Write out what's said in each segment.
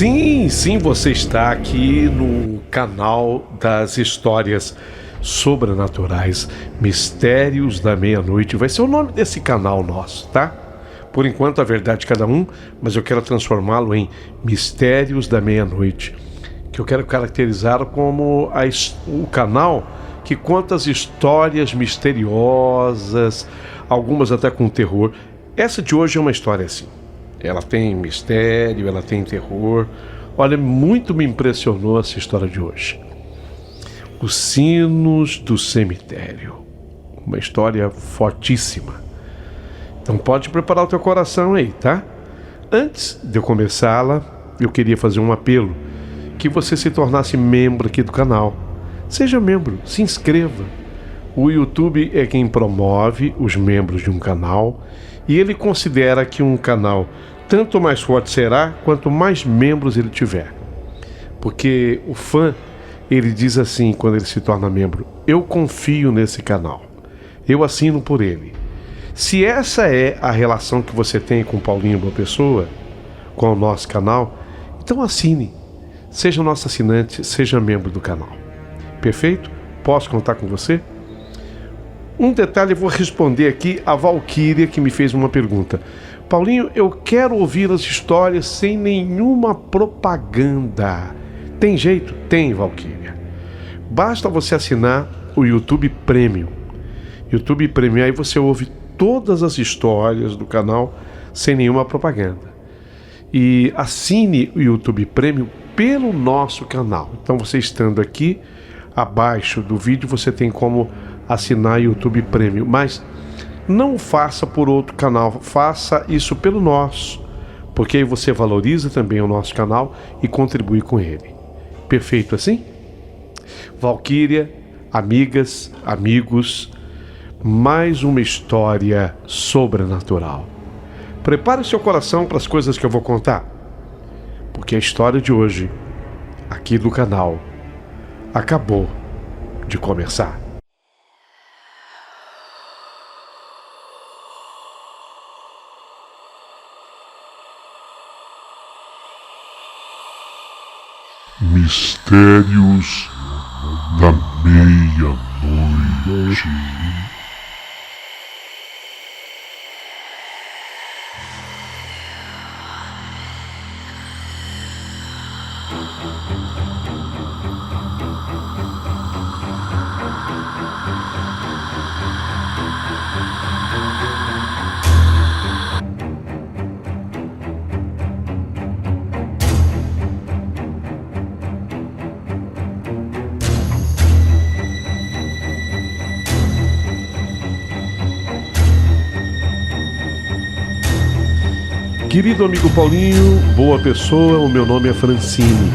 Sim, você está aqui no canal das histórias sobrenaturais, Mistérios da Meia-Noite. Vai ser o nome desse canal nosso, tá? Por enquanto, a verdade de cada um, mas eu quero transformá-lo em Mistérios da Meia-Noite, que eu quero caracterizar como o canal que conta as histórias misteriosas, algumas até com terror. Essa de hoje é uma história assim. Ela tem mistério, ela tem terror. Olha, muito me impressionou essa história de hoje. Os Sinos do Cemitério. Uma história fortíssima. Então pode preparar o teu coração aí, tá? Antes de eu começá-la, eu queria fazer um apelo. Que você se tornasse membro aqui do canal. Seja membro, se inscreva. O YouTube é quem promove os membros de um canal e ele considera que um canal tanto mais forte será quanto mais membros ele tiver. Porque o fã, ele diz assim quando ele se torna membro: eu confio nesse canal, eu assino por ele. Se essa é a relação que você tem com Paulinho Boa Pessoa, com o nosso canal, então assine. Seja nosso assinante, seja membro do canal. Perfeito? Posso contar com você? Um detalhe, eu vou responder aqui a Valquíria, que me fez uma pergunta. Paulinho, eu quero ouvir as histórias sem nenhuma propaganda. Tem jeito? Tem, Valquíria. Basta você assinar o YouTube Premium. YouTube Premium, aí você ouve todas as histórias do canal sem nenhuma propaganda. E assine o YouTube Premium pelo nosso canal. Então você estando aqui, abaixo do vídeo você tem como assinar o YouTube Premium, mas não faça por outro canal, faça isso pelo nosso, porque aí você valoriza também o nosso canal e contribui com ele. Perfeito assim? Valquíria, amigas, amigos, mais uma história sobrenatural. Prepare o seu coração para as coisas que eu vou contar, porque a história de hoje, aqui do canal, acabou de começar. Mistérios da Meia-Noite. Querido amigo Paulinho, boa pessoa, o meu nome é Francine.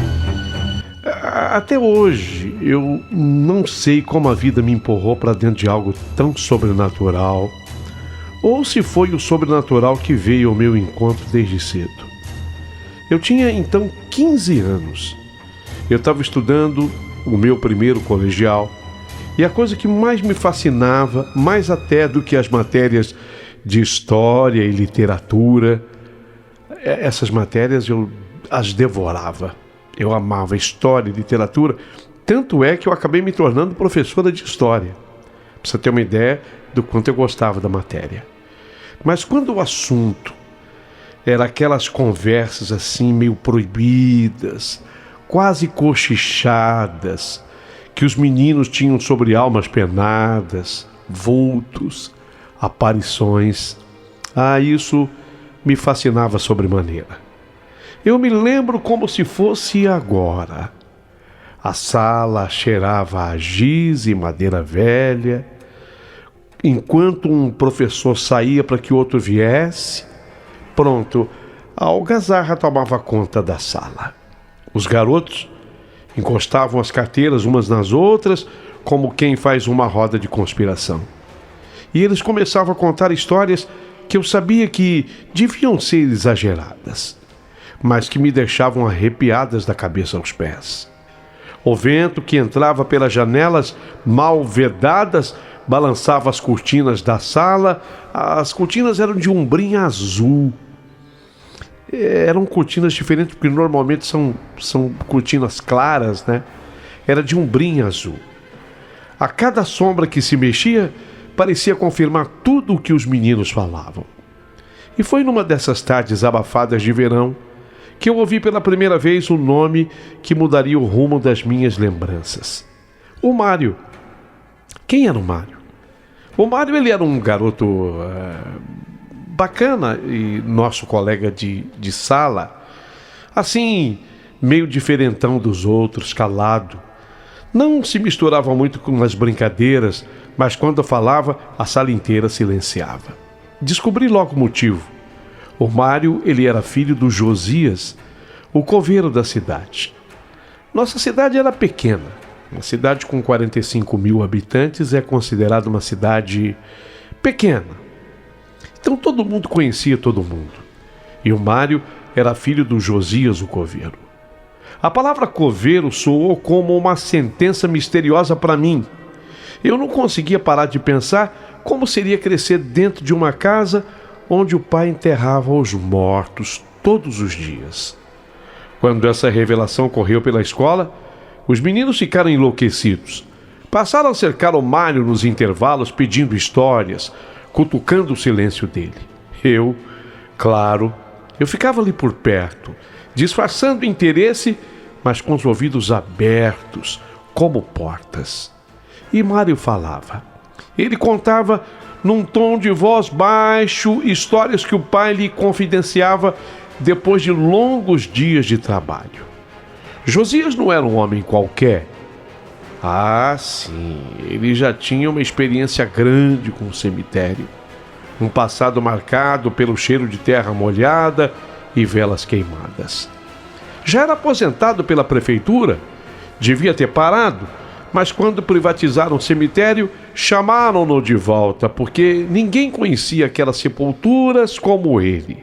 Até hoje eu não sei como a vida me empurrou para dentro de algo tão sobrenatural, ou se foi o sobrenatural que veio ao meu encontro desde cedo. Eu tinha então 15 anos. Eu estava estudando o meu primeiro colegial e a coisa que mais me fascinava, mais até do que as matérias de história e literatura, essas matérias eu as devorava. Eu amava história e literatura, tanto é que eu acabei me tornando professora de história, para você ter uma ideia do quanto eu gostava da matéria. Mas quando o assunto era aquelas conversas assim meio proibidas, quase cochichadas, que os meninos tinham sobre almas penadas, vultos, aparições, isso me fascinava sobremaneira. Eu me lembro como se fosse agora. A sala cheirava a giz e madeira velha. Enquanto um professor saía para que outro viesse, pronto, a algazarra tomava conta da sala. Os garotos encostavam as carteiras umas nas outras, como quem faz uma roda de conspiração. E eles começavam a contar histórias que eu sabia que deviam ser exageradas, mas que me deixavam arrepiadas da cabeça aos pés. O vento que entrava pelas janelas mal vedadas balançava as cortinas da sala. As cortinas eram de um brim azul. Eram cortinas diferentes, porque normalmente são cortinas claras, né? Era de um brim azul. A cada sombra que se mexia, parecia confirmar tudo o que os meninos falavam. E foi numa dessas tardes abafadas de verão que eu ouvi pela primeira vez o nome que mudaria o rumo das minhas lembranças. O Mário. Quem era o Mário? O Mário, ele era um garoto bacana e nosso colega de sala. Assim, meio diferentão dos outros, calado. Não se misturava muito com as brincadeiras, mas quando falava, a sala inteira silenciava. Descobri logo o motivo. O Mário, ele era filho do Josias, o coveiro da cidade. Nossa cidade era pequena. Uma cidade com 45 mil habitantes é considerada uma cidade pequena. Então todo mundo conhecia todo mundo. E o Mário era filho do Josias, o coveiro. A palavra coveiro soou como uma sentença misteriosa para mim. Eu não conseguia parar de pensar como seria crescer dentro de uma casa onde o pai enterrava os mortos todos os dias. Quando essa revelação correu pela escola, os meninos ficaram enlouquecidos. Passaram a cercar o Mário nos intervalos pedindo histórias, cutucando o silêncio dele. Eu ficava ali por perto, disfarçando interesse, mas com os ouvidos abertos, como portas. E Mário falava. Ele contava num tom de voz baixo histórias que o pai lhe confidenciava depois de longos dias de trabalho. Josias não era um homem qualquer. Ah, sim, ele já tinha uma experiência grande com o cemitério. Um passado marcado pelo cheiro de terra molhada e velas queimadas. Já era aposentado pela prefeitura, devia ter parado, mas quando privatizaram o cemitério, chamaram-no de volta, porque ninguém conhecia aquelas sepulturas como ele.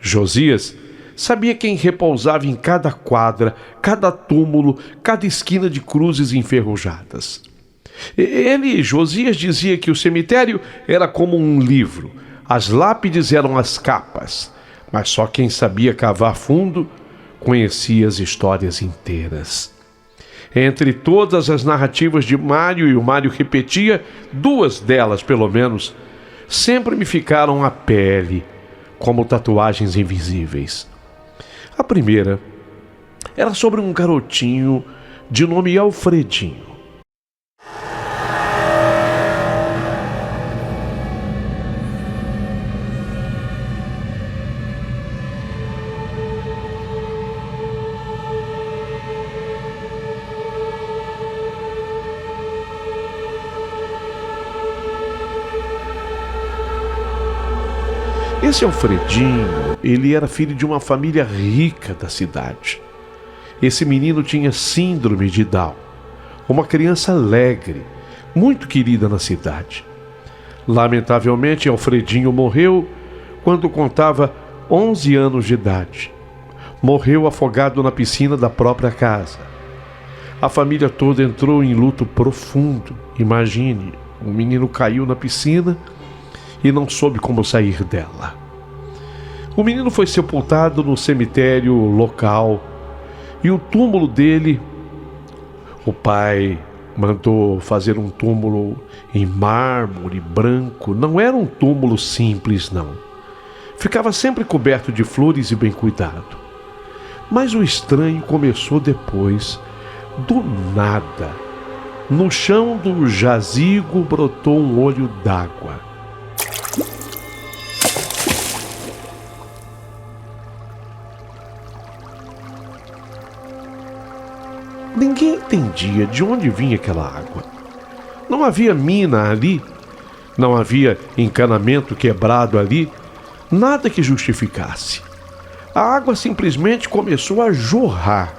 Josias sabia quem repousava em cada quadra, cada túmulo, cada esquina de cruzes enferrujadas. Josias, dizia que o cemitério era como um livro. As lápides eram as capas, mas só quem sabia cavar fundo conhecia as histórias inteiras. Entre todas as narrativas de Mário, e o Mário repetia, 2 delas, pelo menos, sempre me ficaram à pele, como tatuagens invisíveis. A primeira era sobre um garotinho de nome Alfredinho. Esse Alfredinho, ele era filho de uma família rica da cidade. Esse menino tinha síndrome de Down, uma criança alegre, muito querida na cidade. Lamentavelmente, Alfredinho morreu quando contava 11 anos de idade. Morreu afogado na piscina da própria casa. A família toda entrou em luto profundo. Imagine, o menino caiu na piscina e não soube como sair dela. O menino foi sepultado no cemitério local e o túmulo dele, o pai mandou fazer um túmulo em mármore branco. Não era um túmulo simples, não. Ficava sempre coberto de flores e bem cuidado. Mas o estranho começou depois. Do nada, no chão do jazigo brotou um olho d'água. Ninguém entendia de onde vinha aquela água. Não havia mina ali, não havia encanamento quebrado ali, nada que justificasse. A água simplesmente começou a jorrar,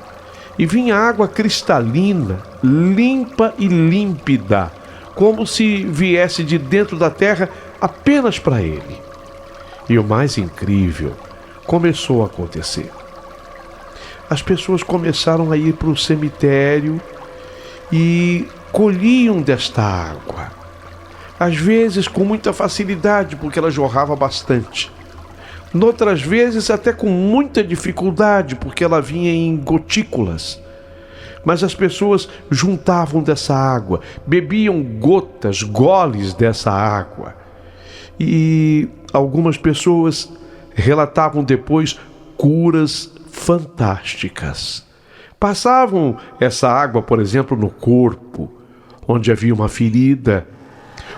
e vinha água cristalina, limpa e límpida, como se viesse de dentro da terra apenas para ele. E o mais incrível começou a acontecer. As pessoas começaram a ir para o cemitério e colhiam desta água. Às vezes com muita facilidade, porque ela jorrava bastante. Noutras vezes até com muita dificuldade, porque ela vinha em gotículas. Mas as pessoas juntavam dessa água, bebiam gotas, goles dessa água. E algumas pessoas relatavam depois curas fantásticas. Passavam essa água, por exemplo, no corpo, onde havia uma ferida,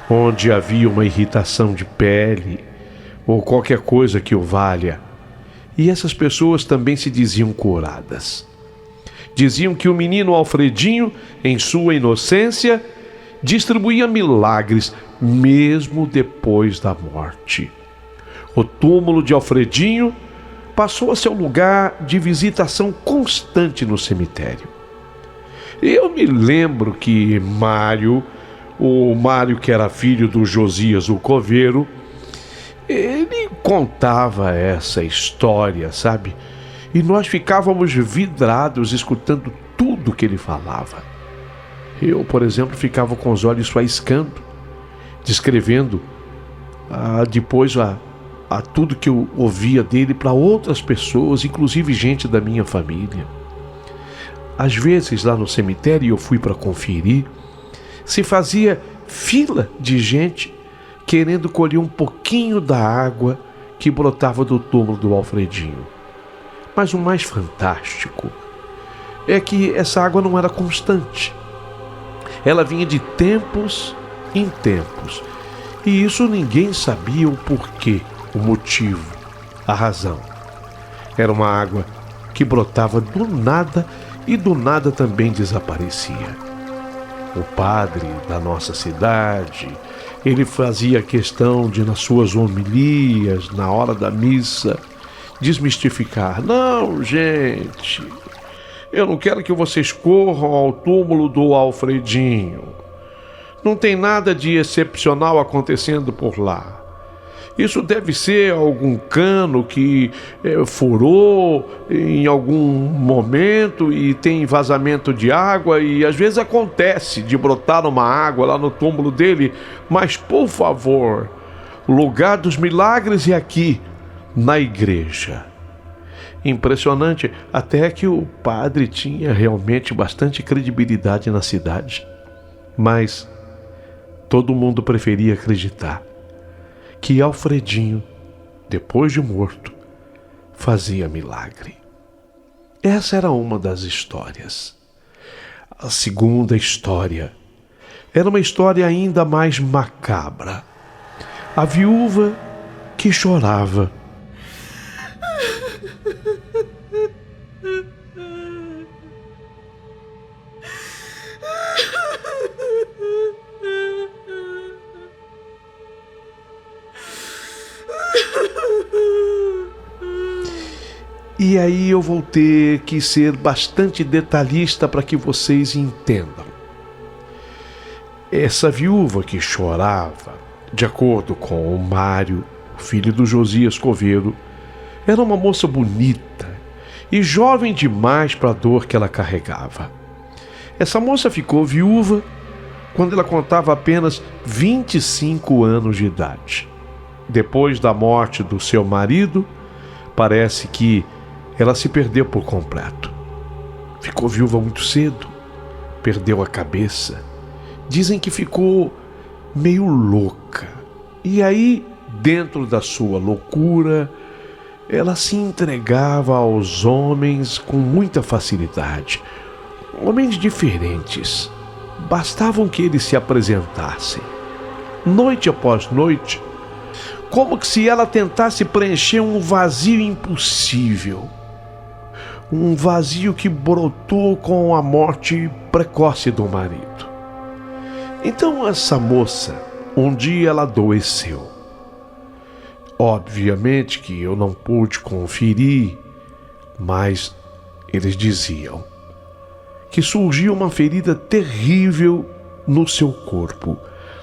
onde havia uma irritação de pele, ou qualquer coisa que o valha. E essas pessoas também se diziam curadas. Diziam que o menino Alfredinho, em sua inocência, distribuía milagres mesmo depois da morte. O túmulo de Alfredinho passou a ser um lugar de visitação constante no cemitério. Eu me lembro que o Mário que era filho do Josias o Coveiro, ele contava essa história, sabe? E nós ficávamos vidrados escutando tudo que ele falava. Eu, por exemplo, ficava com os olhos faiscando, descrevendo depois a tudo que eu ouvia dele para outras pessoas, inclusive gente da minha família. Às vezes, lá no cemitério, eu fui para conferir, se fazia fila de gente querendo colher um pouquinho da água que brotava do túmulo do Alfredinho. Mas o mais fantástico é que essa água não era constante. Ela vinha de tempos em tempos. E isso ninguém sabia o porquê, o motivo, a razão. Era uma água que brotava do nada e do nada também desaparecia. O padre da nossa cidade, ele fazia questão de, nas suas homilias, na hora da missa, desmistificar. Não, gente, eu não quero que vocês corram ao túmulo do Alfredinho. Não tem nada de excepcional acontecendo por lá. Isso deve ser algum cano que furou em algum momento e tem vazamento de água, e às vezes acontece de brotar uma água lá no túmulo dele, mas por favor, o lugar dos milagres é aqui, na igreja. Impressionante, até que o padre tinha realmente bastante credibilidade na cidade, mas todo mundo preferia acreditar que Alfredinho, depois de morto, fazia milagre. Essa era uma das histórias. A segunda história era uma história ainda mais macabra. A viúva que chorava. E aí eu vou ter que ser bastante detalhista para que vocês entendam. Essa viúva que chorava, de acordo com o Mário, filho do Josias Coveiro, era uma moça bonita e jovem demais para a dor que ela carregava. Essa moça ficou viúva quando ela contava apenas 25 anos de idade. Depois da morte do seu marido, parece que ela se perdeu por completo. Ficou viúva muito cedo, perdeu a cabeça. Dizem que ficou meio louca. E aí, dentro da sua loucura, ela se entregava aos homens com muita facilidade. Homens diferentes. Bastavam que eles se apresentassem. Noite após noite, como que se ela tentasse preencher um vazio impossível. Um vazio que brotou com a morte precoce do marido. Então essa moça, um dia ela adoeceu. Obviamente que eu não pude conferir, mas eles diziam que surgiu uma ferida terrível no seu corpo,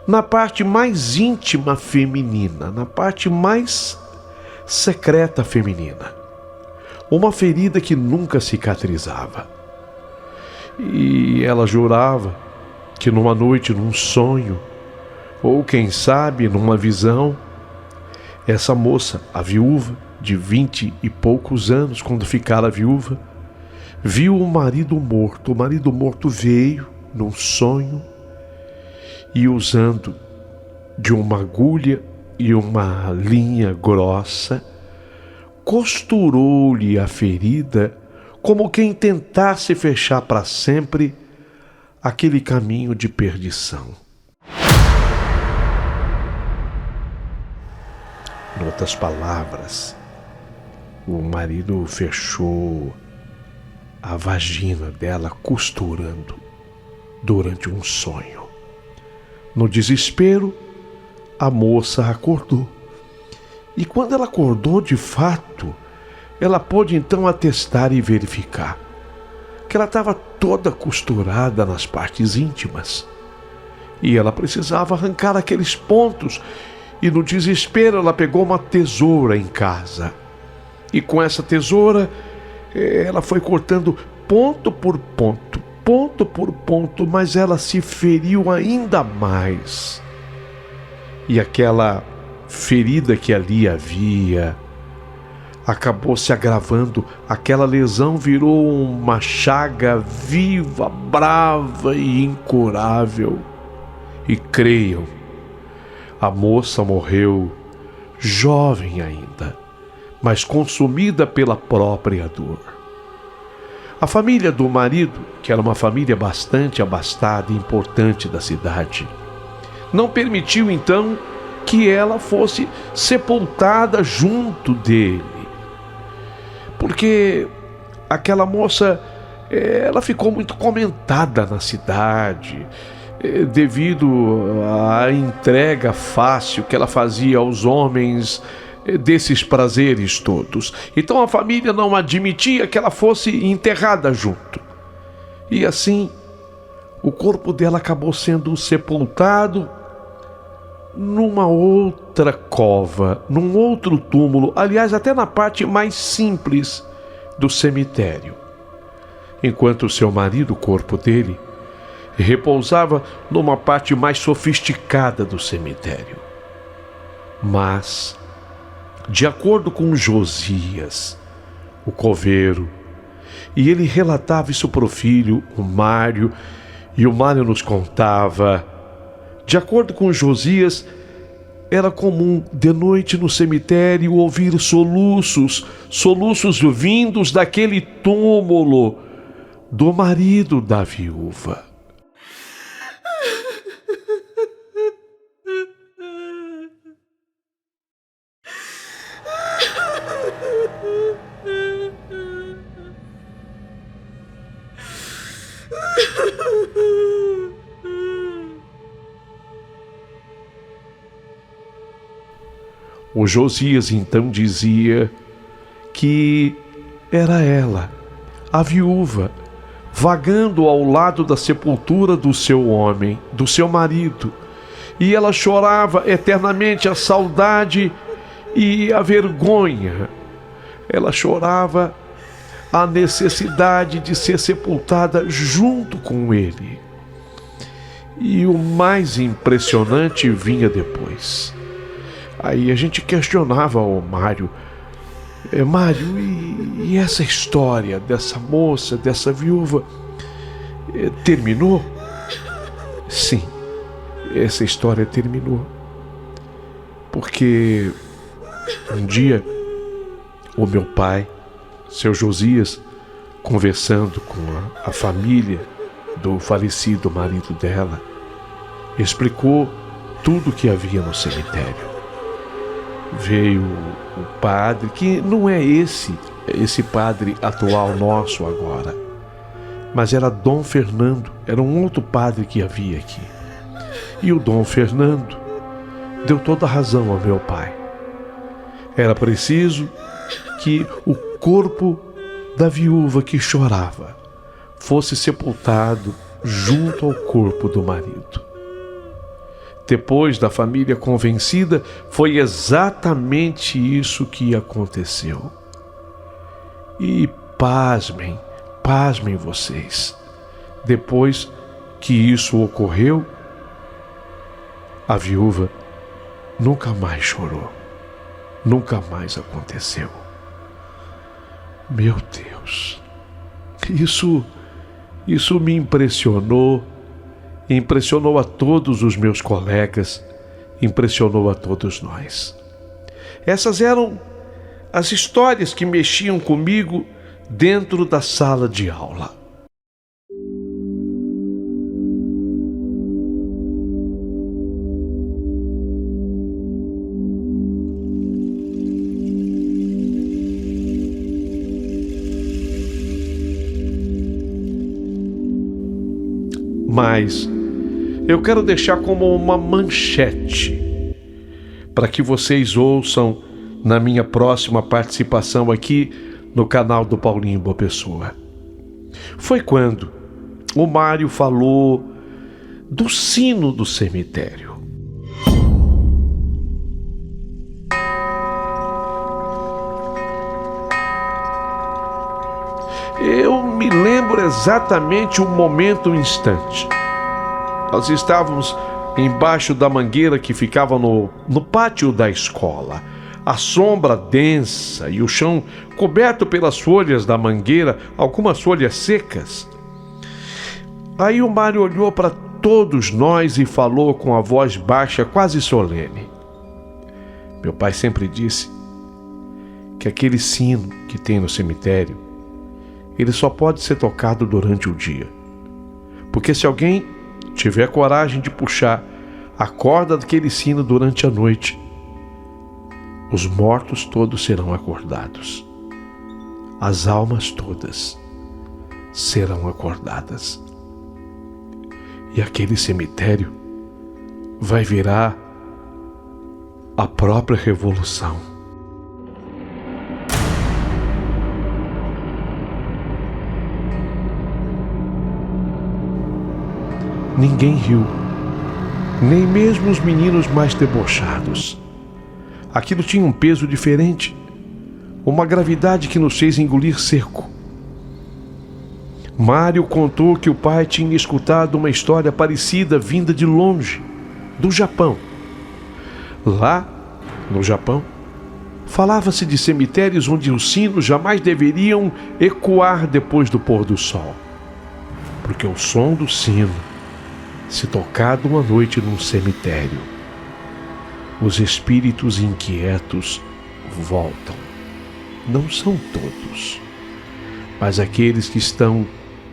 na parte mais íntima feminina, na parte mais secreta feminina. Uma ferida que nunca cicatrizava. E ela jurava que numa noite, num sonho, ou quem sabe numa visão, essa moça, a viúva, de 20 e poucos anos, quando ficara viúva, viu o marido morto. O marido morto veio num sonho e, usando de uma agulha e uma linha grossa, costurou-lhe a ferida, como quem tentasse fechar para sempre aquele caminho de perdição. Em outras palavras, o marido fechou a vagina dela costurando durante um sonho. No desespero, a moça acordou. E quando ela acordou de fato, ela pôde então atestar e verificar que ela estava toda costurada nas partes íntimas. E ela precisava arrancar aqueles pontos. E no desespero ela pegou uma tesoura em casa. E com essa tesoura, ela foi cortando ponto por ponto, mas ela se feriu ainda mais. E aquela ferida que ali havia acabou se agravando. Aquela lesão virou uma chaga viva, brava e incurável. E creiam, a moça morreu jovem ainda, mas consumida pela própria dor. A família do marido, que era uma família bastante abastada e importante da cidade, não permitiu então que ela fosse sepultada junto dele, porque aquela moça, ela ficou muito comentada na cidade, devido à entrega fácil que ela fazia aos homens desses prazeres todos. Então a família não admitia que ela fosse enterrada junto. E assim, o corpo dela acabou sendo sepultado numa outra cova, num outro túmulo, aliás, até na parte mais simples do cemitério. Enquanto o seu marido, o corpo dele, repousava numa parte mais sofisticada do cemitério. Mas, de acordo com Josias, o coveiro, e ele relatava isso para o filho, o Mário, e o Mário nos contava, de acordo com Josias, era comum de noite no cemitério ouvir soluços vindos daquele túmulo do marido da viúva. O Josias então dizia que era ela, a viúva, vagando ao lado da sepultura do seu homem, do seu marido, e ela chorava eternamente a saudade e a vergonha. Ela chorava a necessidade de ser sepultada junto com ele. E o mais impressionante vinha depois. Aí a gente questionava o Mário. Mário, e essa história dessa moça, dessa viúva, terminou? Sim, essa história terminou. Porque um dia o meu pai, seu Josias, conversando com a família do falecido marido dela, explicou tudo o que havia no cemitério. Veio o padre, que não é esse padre atual nosso agora, mas era Dom Fernando, era um outro padre que havia aqui. E o Dom Fernando deu toda a razão ao meu pai. Era preciso que o corpo da viúva que chorava fosse sepultado junto ao corpo do marido. Depois da família convencida, foi exatamente isso que aconteceu. E pasmem vocês, depois que isso ocorreu, a viúva nunca mais chorou. nunca mais aconteceu. Meu Deus, isso me impressionou a todos os meus colegas, impressionou a todos nós. Essas eram as histórias que mexiam comigo dentro da sala de aula. Mas eu quero deixar como uma manchete para que vocês ouçam na minha próxima participação aqui no canal do Paulinho Boa Pessoa. Foi quando o Mário falou do sino do cemitério. Eu me lembro exatamente o momento, o instante. Nós estávamos embaixo da mangueira que ficava no pátio da escola. A sombra densa e o chão coberto pelas folhas da mangueira, algumas folhas secas. Aí o Mário olhou para todos nós e falou com a voz baixa, quase solene. Meu pai sempre disse que aquele sino que tem no cemitério, ele só pode ser tocado durante o dia. Porque se alguém tiver coragem de puxar a corda daquele sino durante a noite, os mortos todos serão acordados. As almas todas serão acordadas. E aquele cemitério vai virar a própria revolução. Ninguém riu, nem mesmo os meninos mais debochados. Aquilo tinha um peso diferente, uma gravidade que nos fez engolir seco. Mário contou que o pai tinha escutado uma história parecida vinda de longe, do Japão. Lá, no Japão, falava-se de cemitérios onde os sinos jamais deveriam ecoar depois do pôr do sol, porque o som do sino, se tocado uma noite num cemitério, os espíritos inquietos voltam. Não são todos, mas aqueles que estão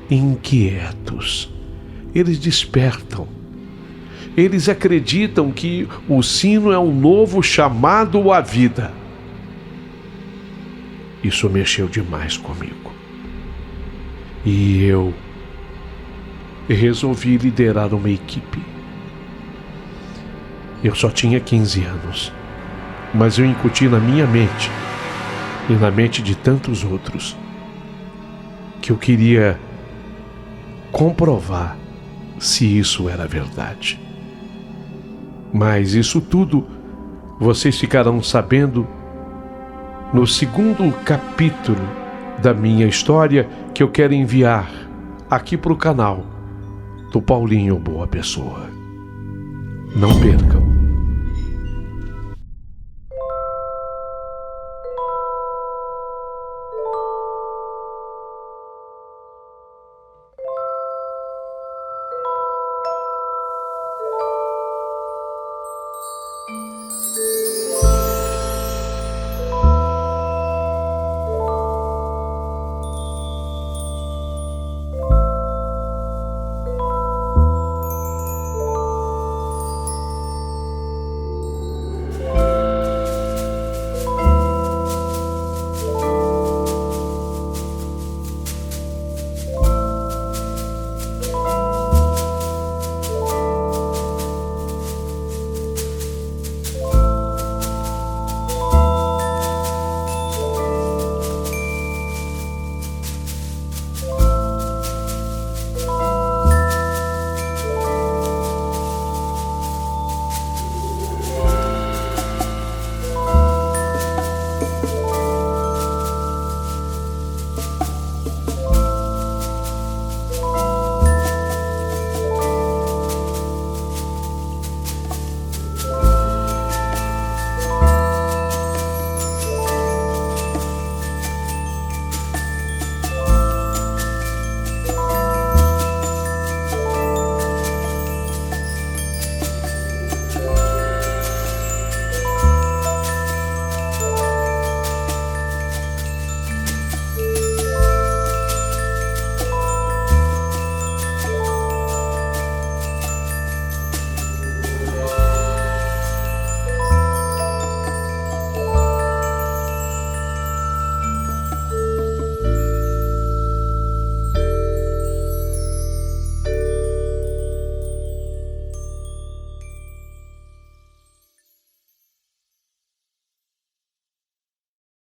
inquietos, eles despertam. Eles acreditam que o sino é um novo chamado à vida. Isso mexeu demais comigo. E eu resolvi liderar uma equipe. Eu só tinha 15 anos, mas eu incuti na minha mente e na mente de tantos outros que eu queria comprovar se isso era verdade. Mas isso tudo vocês ficarão sabendo no segundo capítulo da minha história que eu quero enviar aqui para o canal do Paulinho Boa Pessoa. Não percam.